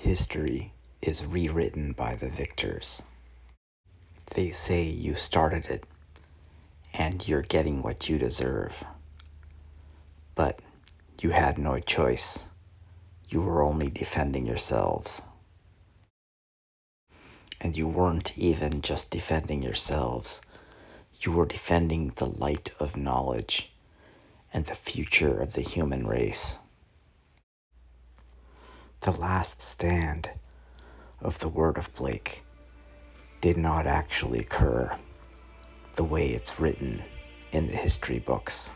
history is rewritten by the victors. They say you started it, and you're getting what you deserve. But you had no choice. You were only defending yourselves. And you weren't even just defending yourselves. You were defending the light of knowledge and the future of the human race. The last stand of the Word of Blake did not actually occur the way it's written in the history books.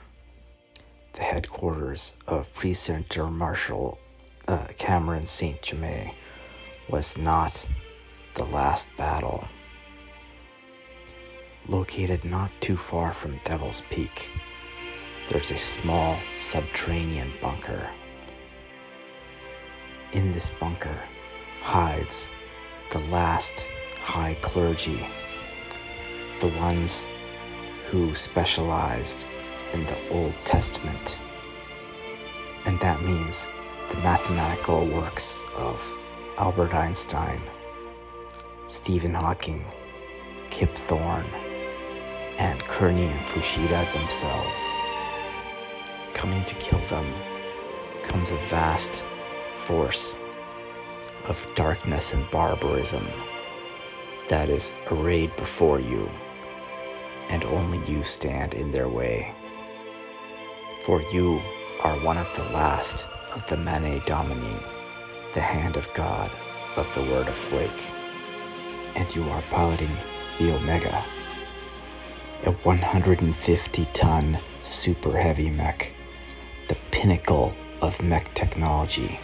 The headquarters of Precentor Marshal Cameron St. Germain was not the last battle. Located not too far from Devil's Peak, there's a small subterranean bunker. In this bunker hides the last high clergy, the ones who specialized in the Old Testament. And that means the mathematical works of Albert Einstein, Stephen Hawking, Kip Thorne, and Kearney and Fushida themselves. Coming to kill them comes a vast force of darkness and barbarism that is arrayed before you, and only you stand in their way. For you are one of the last of the Mane Domini, the hand of God of the Word of Blake, and you are piloting the Omega, a 150-ton super heavy mech, the pinnacle of mech technology.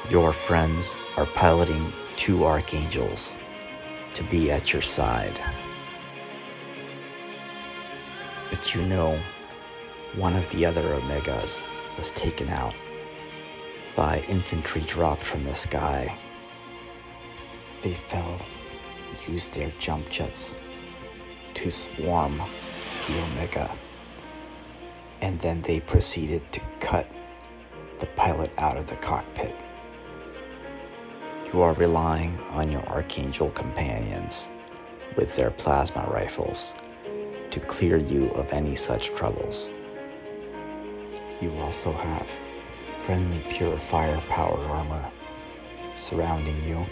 Your friends are piloting 2 Archangels to be at your side. But you know, one of the other Omegas was taken out by infantry dropped from the sky. They fell, used their jump jets to swarm the Omega, and then they proceeded to cut the pilot out of the cockpit. You are relying on your Archangel companions with their plasma rifles to clear you of any such troubles. You also have friendly Purifier powered armor surrounding you,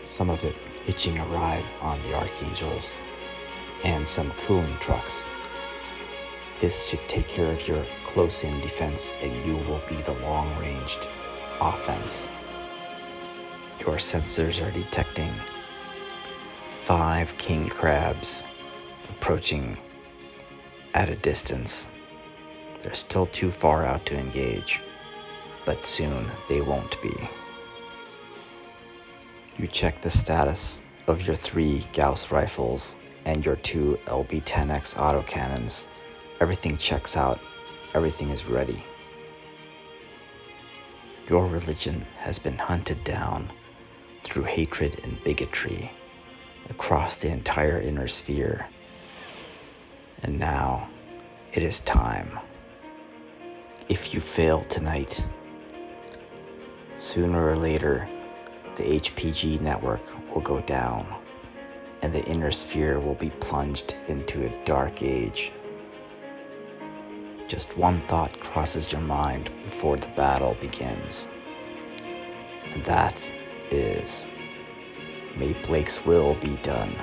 some of it hitching a ride on the Archangels, and some cooling trucks. This should take care of your close-in defense, and you will be the long-ranged offense. Your sensors are detecting 5 king crabs approaching at a distance. They're still too far out to engage, but soon they won't be. You check the status of your 3 Gauss rifles and your 2 LB-10X autocannons. Everything checks out. Everything is ready. Your religion has been hunted down through hatred and bigotry across the entire inner sphere. And now it is time. If you fail tonight, sooner or later, the HPG network will go down, and the inner sphere will be plunged into a dark age. Just one thought crosses your mind before the battle begins, and that is, may Blake's will be done.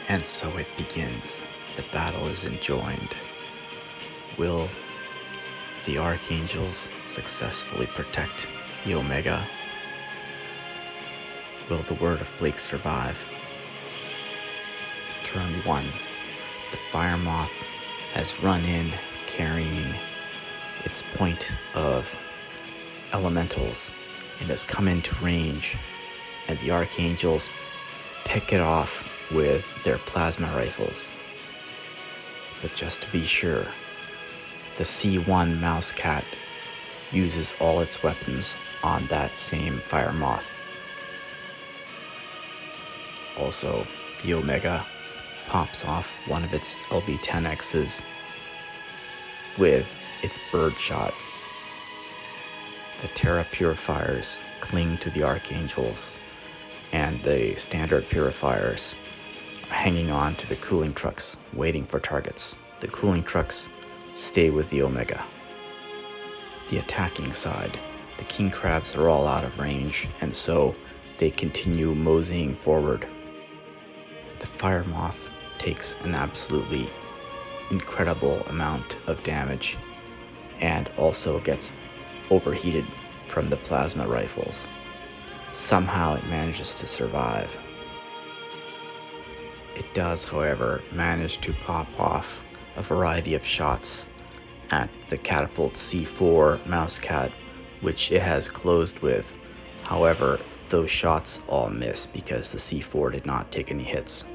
And so it begins. The battle is enjoined. Will the Archangels successfully protect the Omega? Will the word of Blake survive? Turn 1. The Firemoth has run in carrying its point of elementals and has come into range, and the Archangels pick it off with their plasma rifles. But just to be sure, the C1 Mousecat uses all its weapons on that same Firemoth. Also, the Omega pops off one of its LB-10Xs with its bird shot. The Terra Purifiers cling to the Archangels, and the standard Purifiers are hanging on to the cooling trucks, waiting for targets. The cooling trucks stay with the Omega. The attacking side, the King Crabs are all out of range, and so they continue moseying forward. The Firemoth takes an absolutely incredible amount of damage and also gets overheated from the plasma rifles. Somehow it manages to survive. It does, however, manage to pop off a variety of shots at the Catapult C4 Mousecat, which it has closed with. However, those shots all miss because the C4 did not take any hits.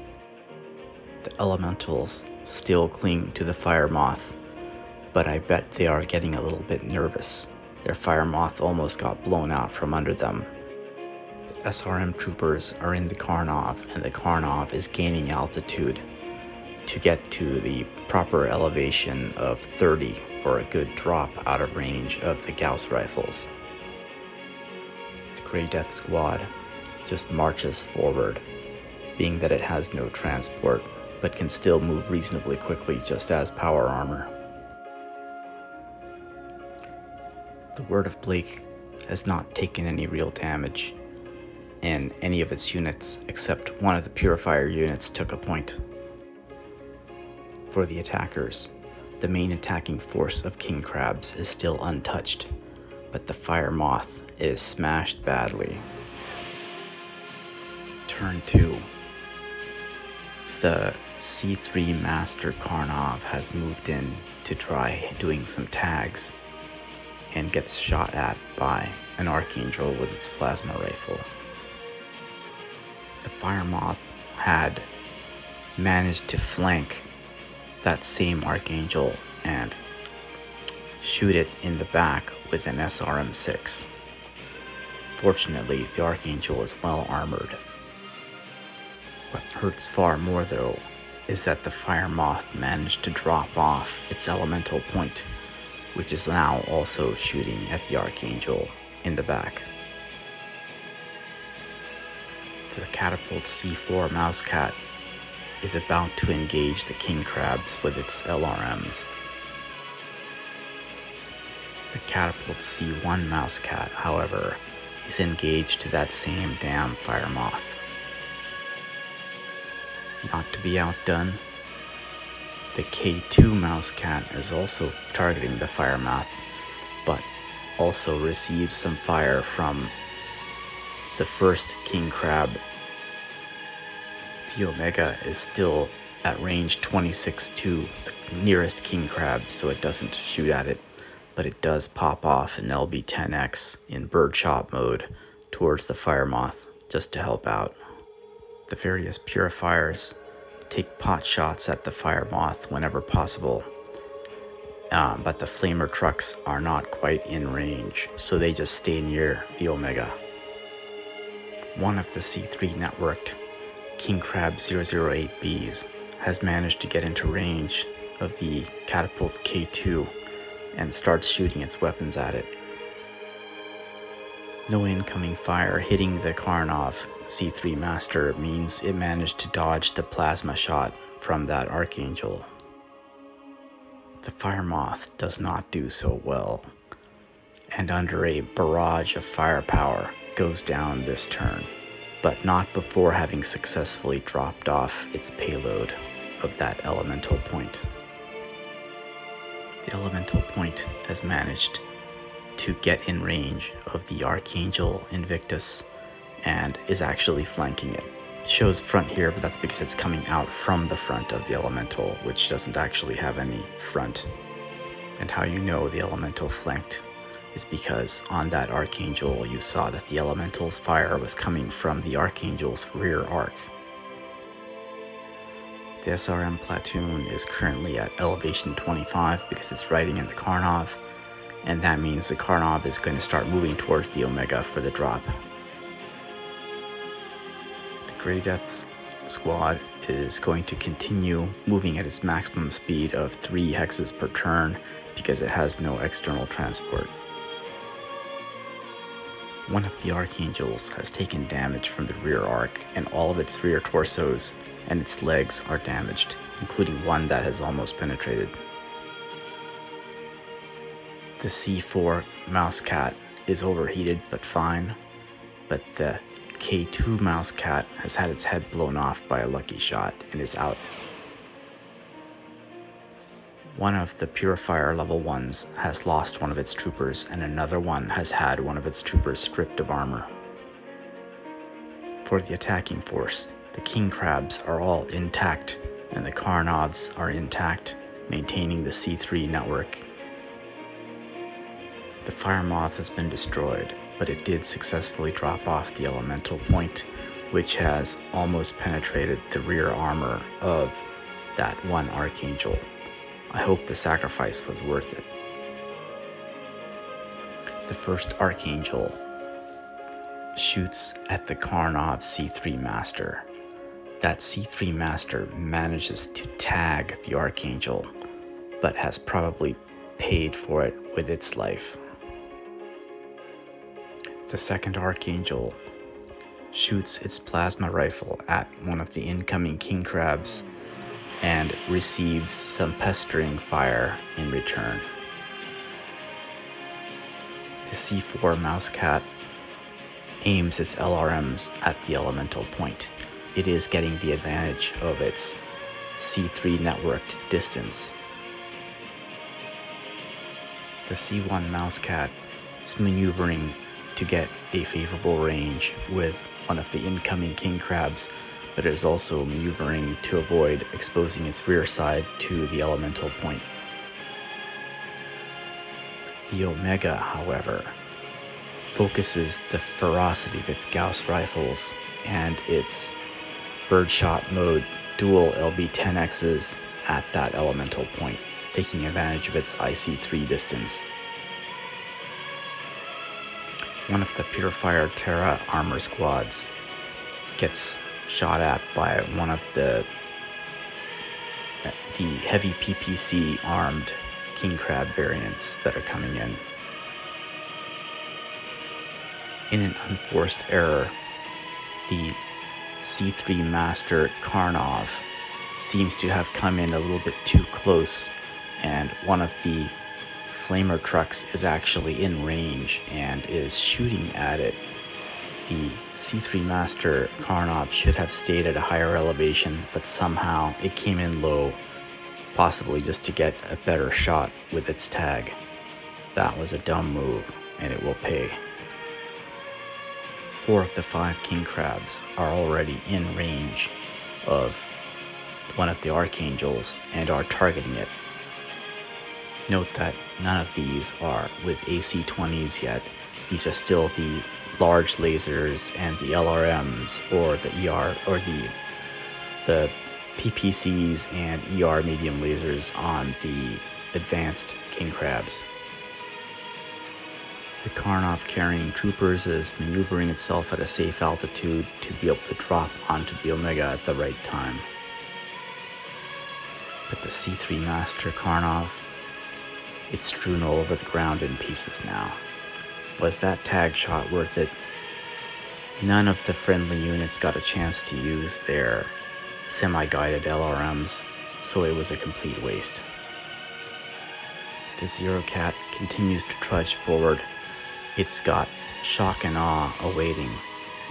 The Elementals still cling to the Firemoth, but I bet they are getting a little bit nervous. Their Firemoth almost got blown out from under them. The SRM troopers are in the Karnov, and the Karnov is gaining altitude to get to the proper elevation of 30 for a good drop out of range of the Gauss rifles. The Grey Death Squad just marches forward, being that it has no transport, but can still move reasonably quickly just as power armor. The Word of Blake has not taken any real damage in any of its units, except one of the Purifier units took a point. For the attackers, the main attacking force of King Crabs is still untouched, but the Firemoth is smashed badly. Turn 2. The C3 Master Karnov has moved in to try doing some tags and gets shot at by an Archangel with its plasma rifle. The Firemoth had managed to flank that same Archangel and shoot it in the back with an SRM-6. Fortunately, the Archangel is well armored. What hurts far more, though, is that the Firemoth managed to drop off its elemental point, which is now also shooting at the Archangel in the back. The Catapult C4 Mousecat is about to engage the King Crabs with its LRMs. The Catapult C1 Mousecat, however, is engaged to that same damn Firemoth. Not to be outdone, the K2 Mousecat is also targeting the Firemoth, but also receives some fire from the first King Crab. The Omega is still at range 26 to the nearest King Crab, so it doesn't shoot at it, but it does pop off an LB-10X in birdshot mode towards the Firemoth just to help out. The various Purifiers take pot shots at the Firemoth whenever possible, but the Flamer trucks are not quite in range, so they just stay near the Omega. One of the C3 networked King Crab 008Bs has managed to get into range of the Catapult K2 and starts shooting its weapons at it. No incoming fire hitting the Karnov C3 Master means it managed to dodge the plasma shot from that Archangel. The Firemoth does not do so well, and under a barrage of firepower goes down this turn. but not before having successfully dropped off its payload of that elemental point. The elemental point has managed to get in range of the Archangel Invictus and is actually flanking it. It shows front here, but that's because it's coming out from the front of the elemental, which doesn't actually have any front. And how you know the elemental flanked is because on that Archangel you saw that the elemental's fire was coming from the Archangel's rear arc. The SRM platoon is currently at elevation 25 because it's riding in the Karnov, and that means the Karnov is going to start moving towards the Omega for the drop. The Grey Death squad is going to continue moving at its maximum speed of 3 hexes per turn because it has no external transport. One of the Archangels has taken damage from the rear arc, and all of its rear torsos and its legs are damaged, including one that has almost penetrated. The C4 Mousecat is overheated but fine, but the K2 Mousecat has had its head blown off by a lucky shot and is out. One of the Purifier level 1s has lost one of its troopers, and another one has had one of its troopers stripped of armor. For the attacking force, the King Crabs are all intact, and the Karnovs are intact, maintaining the C3 network. The Firemoth has been destroyed, but it did successfully drop off the elemental point, which has almost penetrated the rear armor of that one Archangel. I hope the sacrifice was worth it. The first Archangel shoots at the Karnov C3 Master. That C3 Master manages to tag the Archangel, but has probably paid for it with its life. The second Archangel shoots its plasma rifle at one of the incoming King Crabs and receives some pestering fire in return. The C4 Mousecat aims its LRMs at the elemental point. It is getting the advantage of its C3 networked distance. The C1 Mousecat is maneuvering to get a favorable range with one of the incoming King Crabs, but it is also maneuvering to avoid exposing its rear side to the elemental point. The Omega, however, focuses the ferocity of its Gauss rifles and its birdshot mode dual LB-10Xs at that elemental point, taking advantage of its IC3 distance. One of the Purifier Terra armor squads gets shot at by one of the heavy PPC armed King Crab variants that are coming in. In an unforced error, the C3 Master Karnov seems to have come in a little bit too close, and one of the flamer trucks is actually in range and is shooting at it. The C3 Master Karnov should have stayed at a higher elevation, but somehow it came in low, possibly just to get a better shot with its tag. That was a dumb move, and it will pay. 4 of the 5 King Crabs are already in range of one of the Archangels and are targeting it. Note that none of these are with AC-20s yet. These are still the large lasers and the LRMs or the ER or the PPCs and ER medium lasers on the advanced King Crabs. The Karnov carrying troopers is maneuvering itself at a safe altitude to be able to drop onto the Omega at the right time. But the C3 Master Karnov, it's strewn all over the ground in pieces now. Was that tag shot worth it? None of the friendly units got a chance to use their semi-guided LRMs, so it was a complete waste. The Zero Cat continues to trudge forward. It's got shock and awe awaiting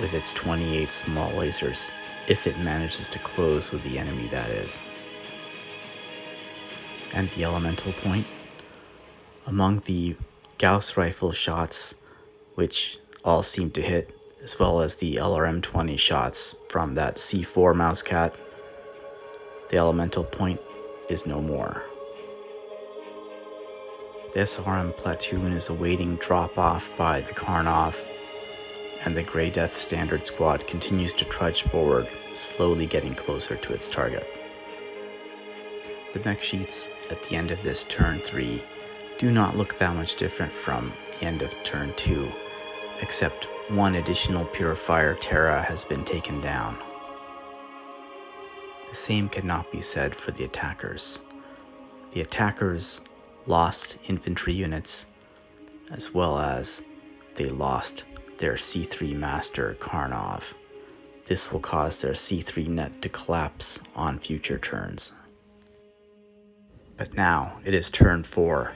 with its 28 small lasers, if it manages to close with the enemy, that is. And the elemental point? Among the Gauss rifle shots, which all seem to hit, as well as the LRM-20 shots from that C4 mousecat, the elemental point is no more. The SRM platoon is awaiting drop-off by the Karnov, and the Grey Death Standard Squad continues to trudge forward, slowly getting closer to its target. The mech sheets at the end of this turn 3 do not look that much different from the end of turn 2, except one additional Purifier Terra has been taken down. The same cannot be said for the attackers. The attackers lost infantry units, as well as they lost their C3 master Karnov. This will cause their C3 net to collapse on future turns. But now it is turn 4,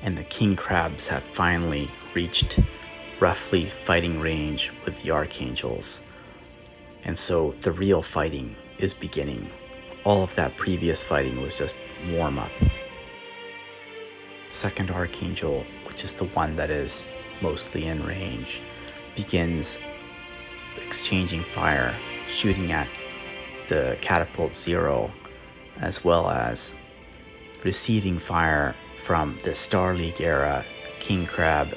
and the king crabs have finally reached roughly fighting range with the archangels. And so the real fighting is beginning. All of that previous fighting was just warm-up. Second archangel, which is the one that is mostly in range, begins exchanging fire, shooting at the Catapult 0, as well as receiving fire from the Star League era King Crab,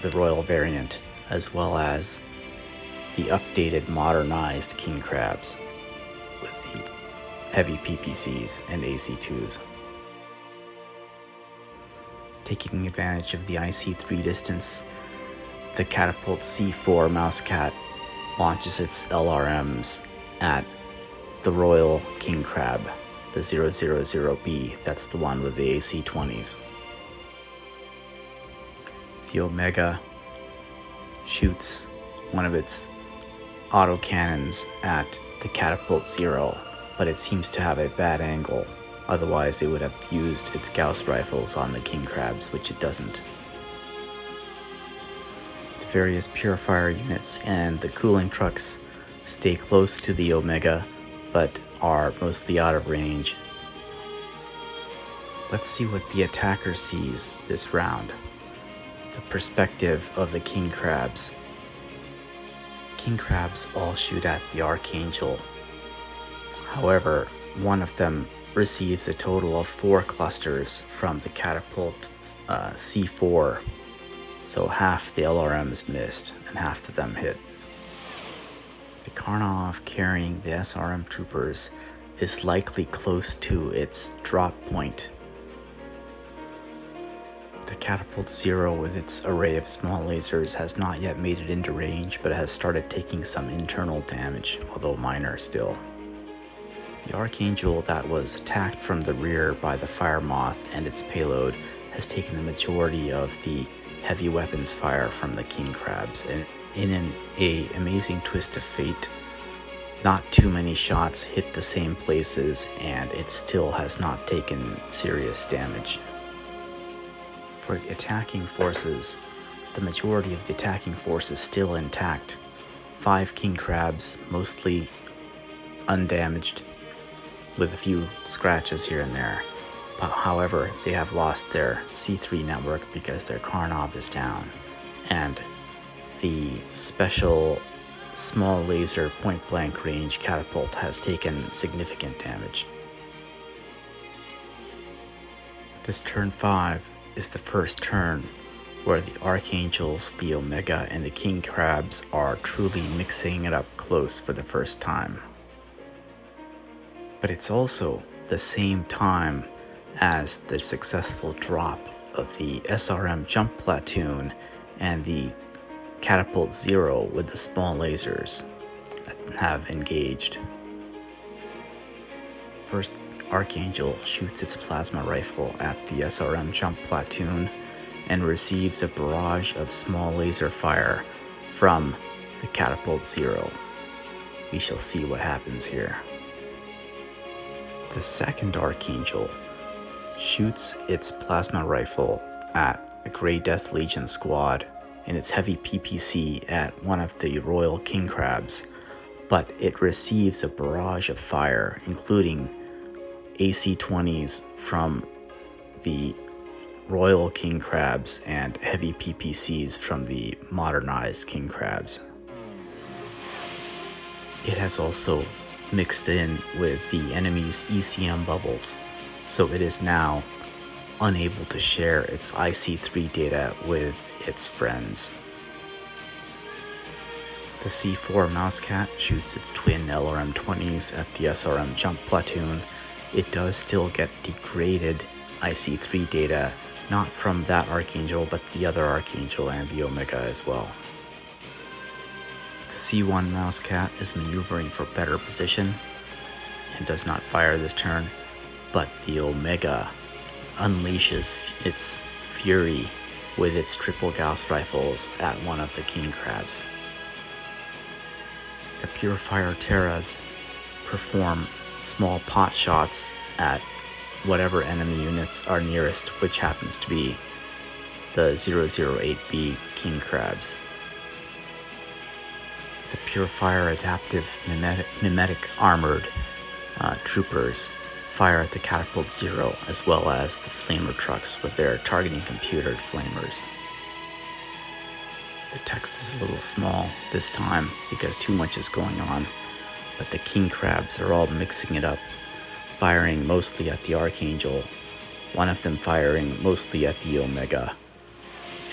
the Royal variant, as well as the updated modernized King Crabs with the heavy PPCs and AC2s. Taking advantage of the IC3 distance, the Catapult C4 mousecat launches its LRMs at the Royal King Crab, the 000B, that's the one with the AC-20s. The Omega shoots one of its autocannons at the Catapult 0, but it seems to have a bad angle. Otherwise, it would have used its Gauss rifles on the King Crabs, which it doesn't. The various Purifier units and the cooling trucks stay close to the Omega, but are mostly out of range. Let's see what the attacker sees this round. The perspective of the King Crabs. King Crabs all shoot at the Archangel. However, one of them receives a total of 4 clusters from the Catapult C4, so half the LRMs missed and half of them hit. The Karnov carrying the SRM troopers is likely close to its drop point. The Catapult 0 with its array of small lasers has not yet made it into range, but has started taking some internal damage, although minor still. The Archangel that was attacked from the rear by the Firemoth and its payload has taken the majority of the heavy weapons fire from the King Crabs, and in an amazing twist of fate, not too many shots hit the same places and it still has not taken serious damage. For the attacking forces, the majority of the attacking force is still intact. 5 King Crabs, mostly undamaged, with a few scratches here and there. But however, they have lost their C3 network because their Karnov is down, and the special small laser point-blank range catapult has taken significant damage. This turn 5 is the first turn where the Archangels, the Omega, and the King Crabs are truly mixing it up close for the first time. But it's also the same time as the successful drop of the SRM jump platoon and the Catapult 0 with the small lasers have engaged. First, Archangel shoots its plasma rifle at the SRM jump platoon and receives a barrage of small laser fire from the Catapult 0. We shall see what happens here. The second Archangel shoots its plasma rifle at a Grey Death Legion squad in its heavy PPC at one of the Royal King Crabs, but it receives a barrage of fire, including AC-20s from the Royal King Crabs and heavy PPCs from the modernized King Crabs. It has also mixed in with the enemy's ECM bubbles, so it is now unable to share its IC3 data with its friends. The C4 Mousecat shoots its twin LRM-20s at the SRM jump platoon. It does still get degraded IC3 data, not from that Archangel, but the other Archangel and the Omega as well. The C1 Mousecat is maneuvering for better position and does not fire this turn, but the Omega unleashes its fury with its triple Gauss rifles at one of the King Crabs. The Purifier Terras perform small pot shots at whatever enemy units are nearest, which happens to be the 008B King Crabs. The Purifier Adaptive Mimetic Armored Troopers fire at the Catapult 0, as well as the Flamer trucks with their targeting computered flamers. The text is a little small this time because too much is going on, but the King Crabs are all mixing it up, firing mostly at the Archangel, one of them firing mostly at the Omega,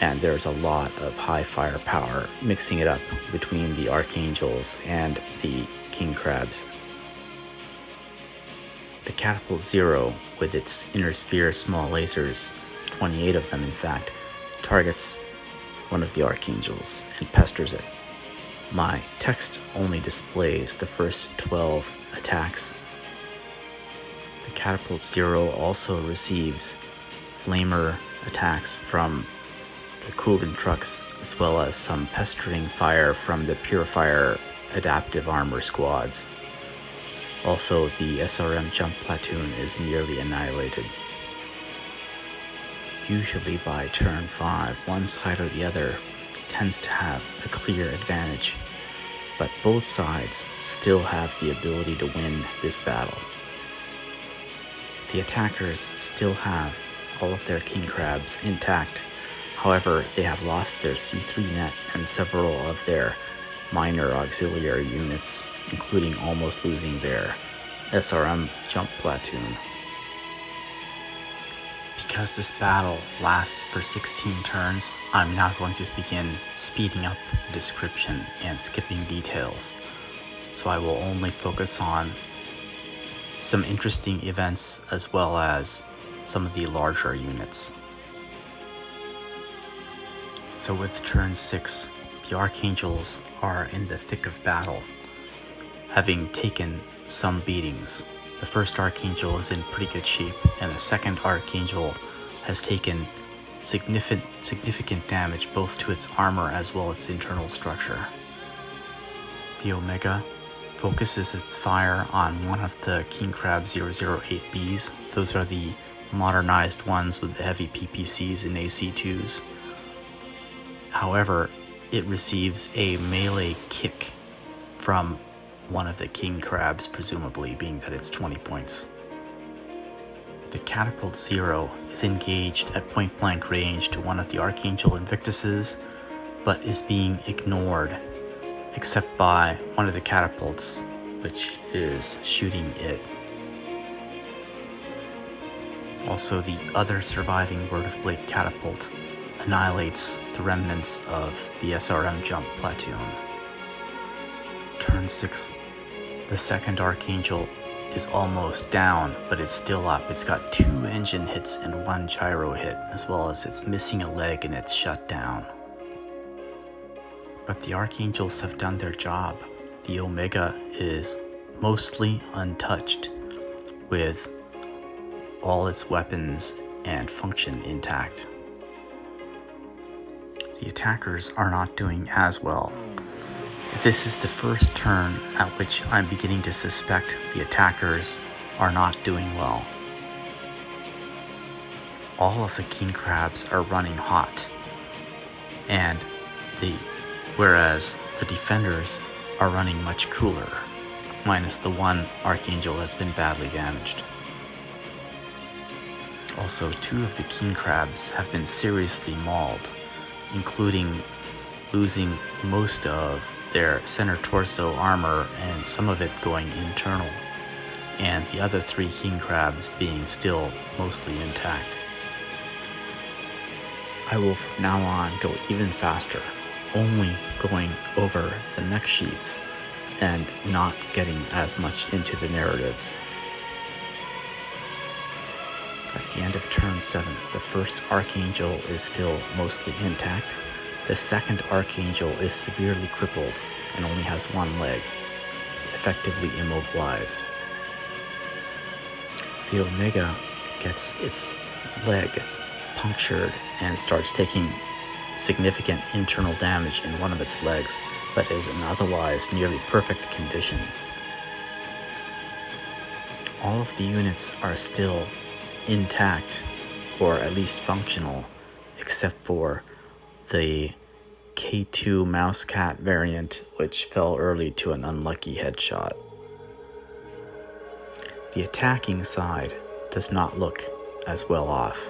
and there's a lot of high firepower mixing it up between the Archangels and the King Crabs. The Catapult 0, with its inner sphere small lasers, 28 of them in fact, targets one of the Archangels and pesters it. My text only displays the first 12 attacks. The Catapult 0 also receives flamer attacks from the cooling trucks, as well as some pestering fire from the Purifier Adaptive Armor squads. Also, the SRM jump platoon is nearly annihilated. Usually by turn 5, one side or the other tends to have a clear advantage, but both sides still have the ability to win this battle. The attackers still have all of their King Crabs intact. However, they have lost their C3 net and several of their minor auxiliary units, including almost losing their SRM jump platoon. Because this battle lasts for 16 turns, I'm now going to begin speeding up the description and skipping details. So I will only focus on some interesting events as well as some of the larger units. So with turn 6, the Archangels are in the thick of battle, having taken some beatings. The first Archangel is in pretty good shape, and the second Archangel has taken significant damage both to its armor as well as its internal structure. The Omega focuses its fire on one of the King Crab 008Bs. Those are the modernized ones with the heavy PPCs and AC2s. However, it receives a melee kick from one of the King Crabs, presumably, being that it's 20 points. The Catapult 0 is engaged at point-blank range to one of the Archangel Invictuses, but is being ignored, except by one of the catapults, which is shooting it. Also, the other surviving Word of Blade catapult annihilates the remnants of the SRM jump platoon. Turn 6. The second Archangel is almost down, but it's still up. It's got 2 engine hits and 1 gyro hit, as well as it's missing a leg and it's shut down. But the Archangels have done their job. The Omega is mostly untouched, with all its weapons and function intact. The attackers are not doing as well. This is the first turn at which I'm beginning to suspect the attackers are not doing well. All of the King Crabs are running hot, and whereas the defenders are running much cooler, minus the one Archangel that's been badly damaged. Also, 2 of the king crabs have been seriously mauled, including losing most of their center torso armor and some of it going internal, and the other 3 king crabs being still mostly intact. I will from now on go even faster, only going over the mech sheets and not getting as much into the narratives. At the end of turn 7, the first Archangel is still mostly intact. The second Archangel is severely crippled and only has 1 leg, effectively immobilized. The Omega gets its leg punctured and starts taking significant internal damage in one of its legs, but is in otherwise nearly perfect condition. All of the units are still intact, or at least functional, except for the K2 Mouse Cat variant, which fell early to an unlucky headshot. The attacking side does not look as well off.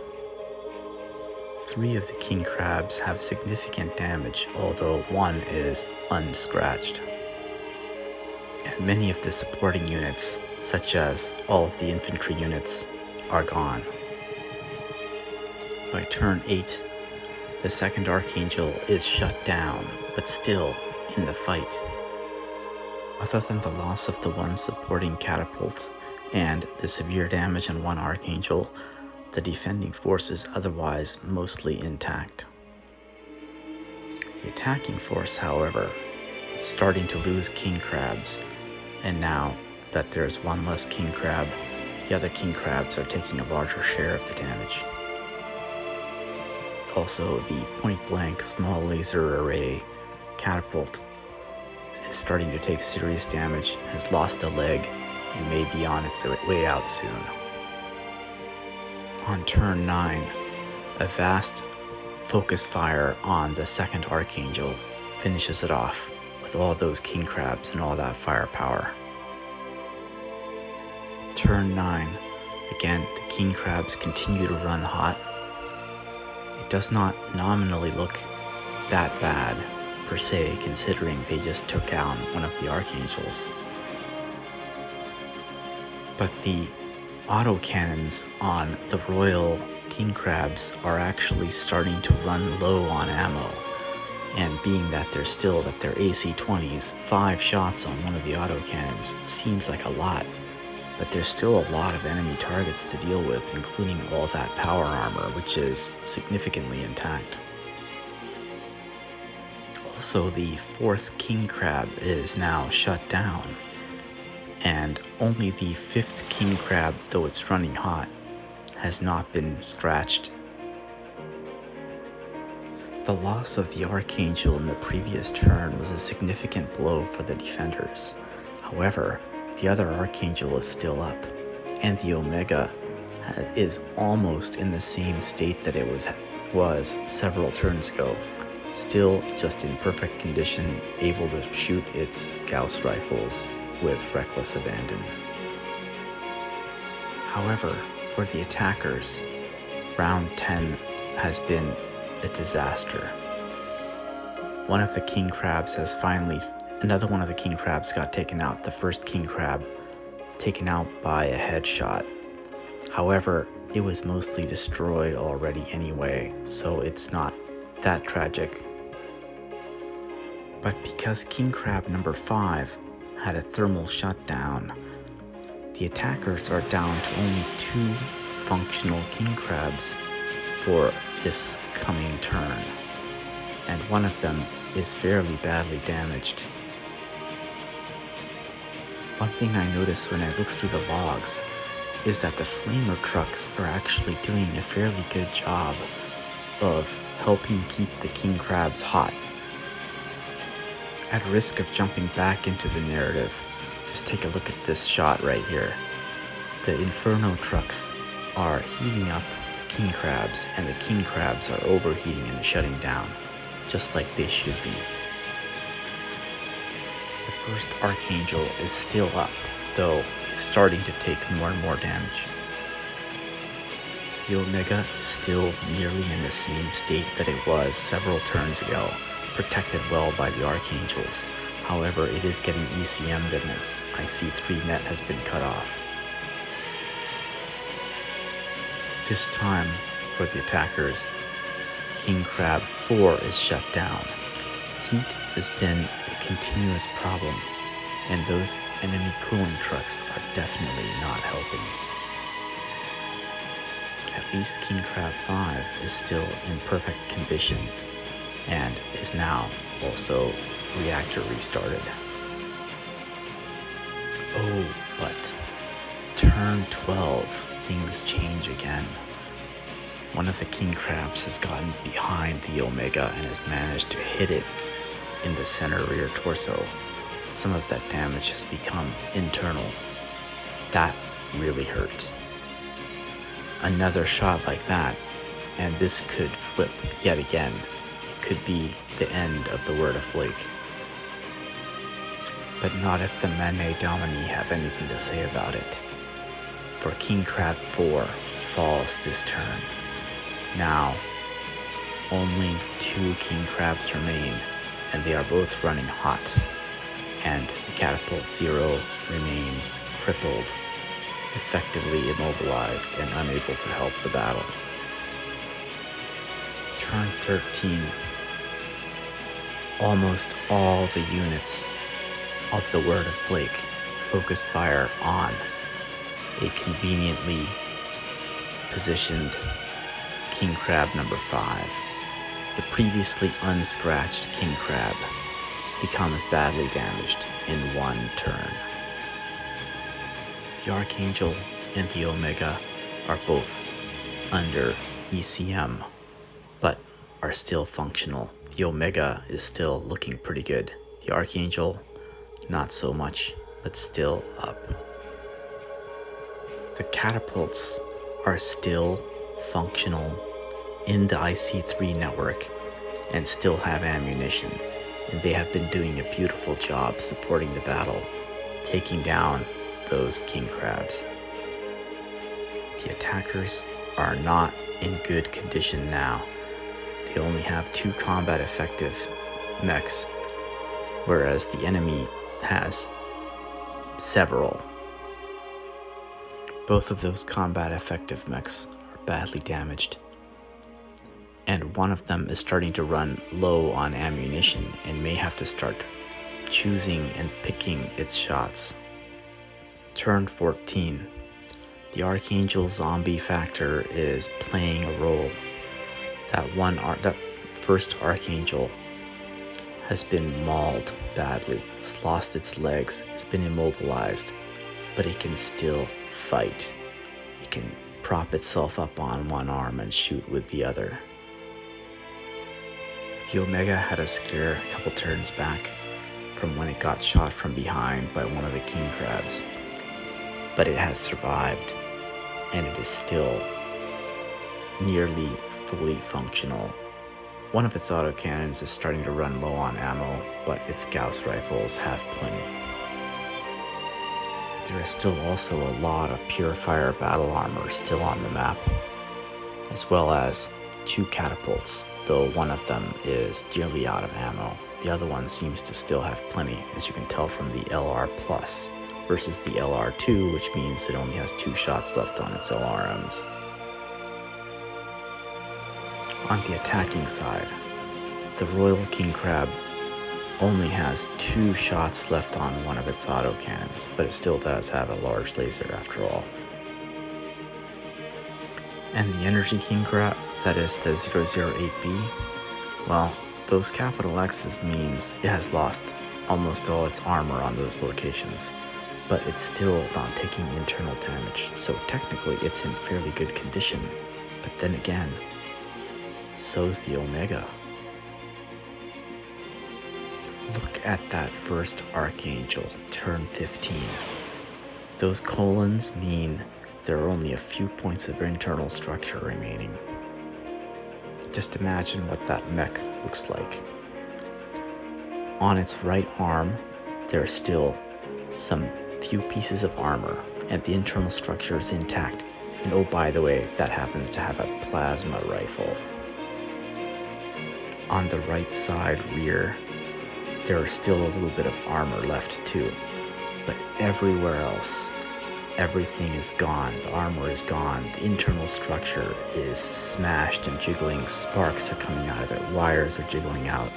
3 of the king crabs have significant damage, although 1 is unscratched. And many of the supporting units, such as all of the infantry units, are gone. By turn 8, the second Archangel is shut down, but still in the fight. Other than the loss of the 1 supporting Catapult and the severe damage on 1 Archangel, the defending force is otherwise mostly intact. The attacking force, however, is starting to lose king crabs, and now that there's 1 less king crab, the other king crabs are taking a larger share of the damage. Also, the point-blank small laser array Catapult is starting to take serious damage, has lost a leg, and may be on its way out soon. On turn 9, a vast focus fire on the second Archangel finishes it off with all those king crabs and all that firepower. Turn 9, again, the king crabs continue to run hot. It does not nominally look that bad, per se, considering they just took down one of the Archangels. But the autocannons on the Royal King Crabs are actually starting to run low on ammo, and being that they're AC-20s, 5 shots on one of the autocannons seems like a lot, but there's still a lot of enemy targets to deal with, including all that power armor, which is significantly intact. Also, the 4th King Crab is now shut down, and only the 5th King Crab, though it's running hot, has not been scratched. The loss of the Archangel in the previous turn was a significant blow for the defenders. However, the other Archangel is still up, and the Omega is almost in the same state that it was several turns ago, still just in perfect condition, able to shoot its Gauss rifles with reckless abandon. However, for the attackers, round 10 has been a disaster. One of the king crabs another one of the king crabs got taken out, the first king crab taken out by a headshot. However, it was mostly destroyed already anyway, so it's not that tragic. But because king crab number 5 had a thermal shutdown, the attackers are down to only 2 functional king crabs for this coming turn, and one of them is fairly badly damaged. One thing I noticed when I looked through the logs is that the flamer trucks are actually doing a fairly good job of helping keep the king crabs hot. At risk of jumping back into the narrative, just take a look at this shot right here. The Inferno trucks are heating up the king crabs, and the king crabs are overheating and shutting down. just like they should be. The first Archangel is still up, though it's starting to take more and more damage. The Omega is still nearly in the same state that it was several turns ago, protected well by the Archangels. However, it is getting ECM'd and its IC3 net has been cut off. This time, for the attackers, King Crab 4 is shut down. Heat has been a continuous problem, and those enemy cooling trucks are definitely not helping. At least King Crab 5 is still in perfect condition, and is now also reactor restarted. Oh, but turn 12, things change again. One of the King Crabs has gotten behind the Omega and has managed to hit it in the center rear torso. Some of that damage has become internal. That really hurt. Another shot like that, and this could flip yet again. It could be the end of the Word of Blake. But not if the Manet Domini have anything to say about it. For King Crab 4 falls this turn. Now, only 2 King Crabs remain, and they are both running hot, and the Catapult 0 remains crippled, effectively immobilized and unable to help the battle. Turn 13. Almost all the units of the Word of Blake focus fire on a conveniently positioned King Crab number 5. The previously unscratched King Crab becomes badly damaged in one turn. The Archangel and the Omega are both under ECM, but are still functional. The Omega is still looking pretty good. The Archangel, not so much, but still up. The Catapults are still functional in the IC3 network and still have ammunition, and they have been doing a beautiful job supporting the battle, taking down those King Crabs. The attackers are not in good condition now. They only have 2 combat effective mechs, whereas the enemy has several. Both of those combat effective mechs are badly damaged, and one of them is starting to run low on ammunition and may have to start choosing and picking its shots. Turn 14. The Archangel zombie factor is playing a role. That first Archangel has been mauled badly. It's lost its legs, it's been immobilized, but it can still fight. It can prop itself up on one arm and shoot with the other. The Omega had a scare a couple turns back from when it got shot from behind by one of the King Crabs, but it has survived, and it is still nearly fully functional. One of its autocannons is starting to run low on ammo, but its Gauss rifles have plenty. There is still also a lot of Purifier battle armor still on the map, as well as 2 catapults, though one of them is nearly out of ammo. The other one seems to still have plenty, as you can tell from the LR Plus versus the LR2, which means it only has 2 shots left on its LRMs. On the attacking side, the Royal King Crab only has 2 shots left on one of its autocannons, but it still does have a large laser after all. And the Energy King Crab, that is the 008B, well, those capital X's means it has lost almost all its armor on those locations, but it's still not taking internal damage, so technically it's in fairly good condition. But then again, so's the Omega. Look at that first Archangel, turn 15. Those colons mean there are only a few points of internal structure remaining. Just imagine what that mech looks like. On its right arm, there are still some few pieces of armor, and the internal structure is intact. And oh, by the way, that happens to have a plasma rifle. On the right side rear, there is still a little bit of armor left too. But everywhere else, everything is gone. The armor is gone. The internal structure is smashed and jiggling. Sparks are coming out of it. Wires are jiggling out.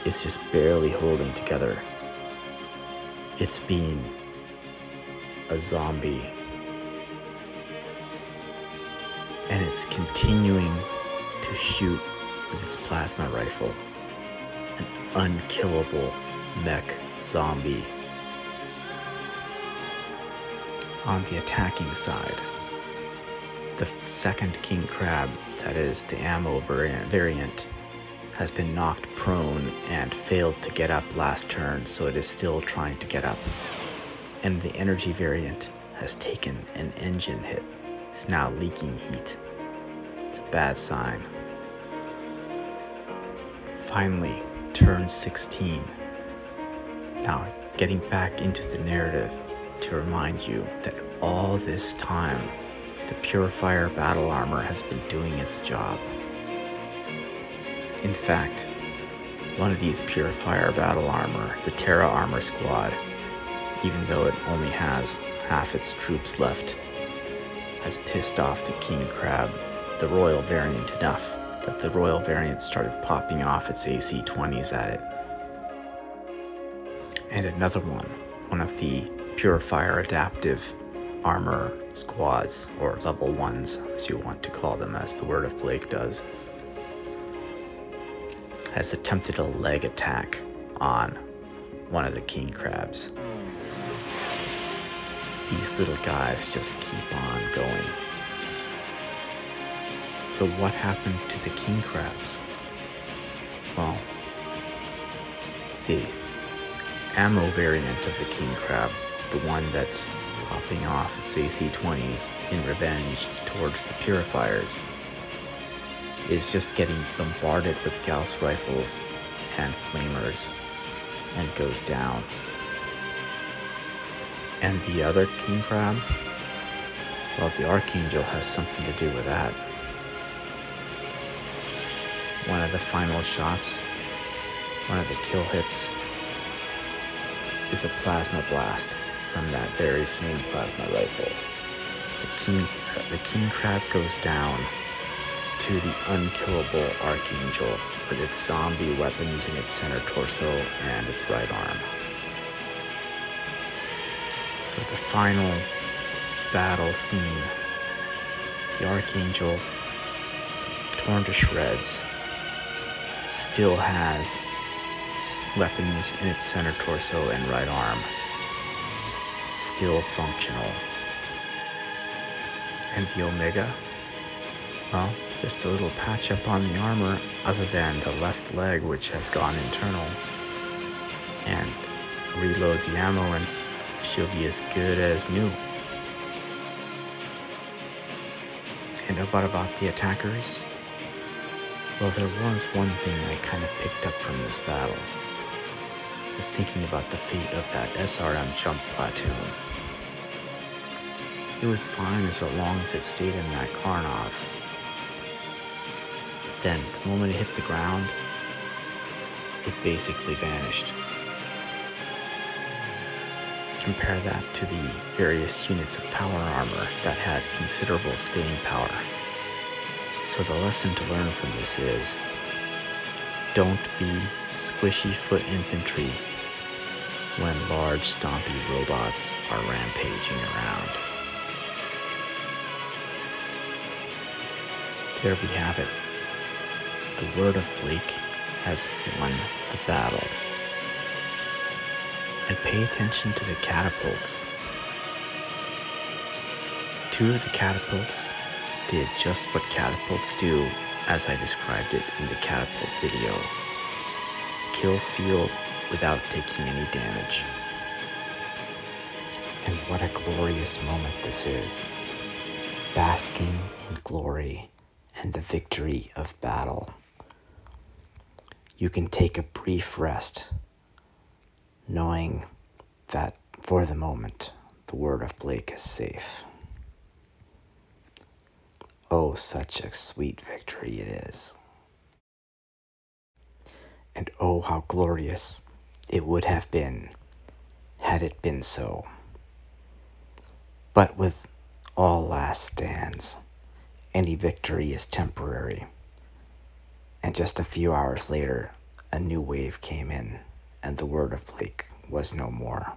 It's just barely holding together. It's being a zombie. And it's continuing to shoot with its plasma rifle. An unkillable mech zombie. On the attacking side, the second king crab, that is the ammo variant, has been knocked prone and failed to get up last turn, so it is still trying to get up. And the energy variant has taken an engine hit. It's now leaking heat. It's a bad sign. Finally, turn 16. Now, getting back into the narrative to remind you that all this time, the Purifier battle armor has been doing its job. In fact, one of these Purifier battle armor, the Terra Armor Squad, even though it only has half its troops left, has pissed off the King Crab, the Royal variant, enough that the Royal variant started popping off its AC-20s at it. And another one of the Purifier adaptive armor squads, or level 1s as you want to call them, as the Word of Blake does, has attempted a leg attack on one of the king crabs. These little guys just keep on going. So what happened to the king crabs? Well, the ammo variant of the king crab, the one that's popping off its AC-20s in revenge towards the Purifiers, is just getting bombarded with Gauss rifles and flamers and goes down. And the other king crab, well, the Archangel has something to do with that. One of the final shots, one of the kill hits, is a plasma blast from that very same plasma rifle. The king crab goes down to the unkillable Archangel with its zombie weapons in its center torso and its right arm. So the final battle scene, the Archangel, torn to shreds, still has its weapons in its center torso and right arm, still functional. And the Omega, well, just a little patch up on the armor, other than the left leg, which has gone internal, and reload the ammo and she'll be as good as new. And about the attackers, well, there was one thing I kind of picked up from this battle. Just thinking about the fate of that SRM jump platoon. It was fine as long as it stayed in that Karnov. But then, the moment it hit the ground, it basically vanished. Compare that to the various units of power armor that had considerable staying power. So the lesson to learn from this is, don't be squishy foot infantry when large stompy robots are rampaging around. There we have it. The Word of Blake has won the battle. And pay attention to the catapults. 2 of the catapults did just what catapults do, as I described it in the catapult video. Kill steal without taking any damage. And what a glorious moment this is. Basking in glory and the victory of battle. You can take a brief rest, knowing that for the moment, the word of Blake is safe. Oh, such a sweet victory it is. And oh, how glorious it would have been had it been so. But with all last stands, any victory is temporary. And just a few hours later, a new wave came in, and the word of Blake was no more.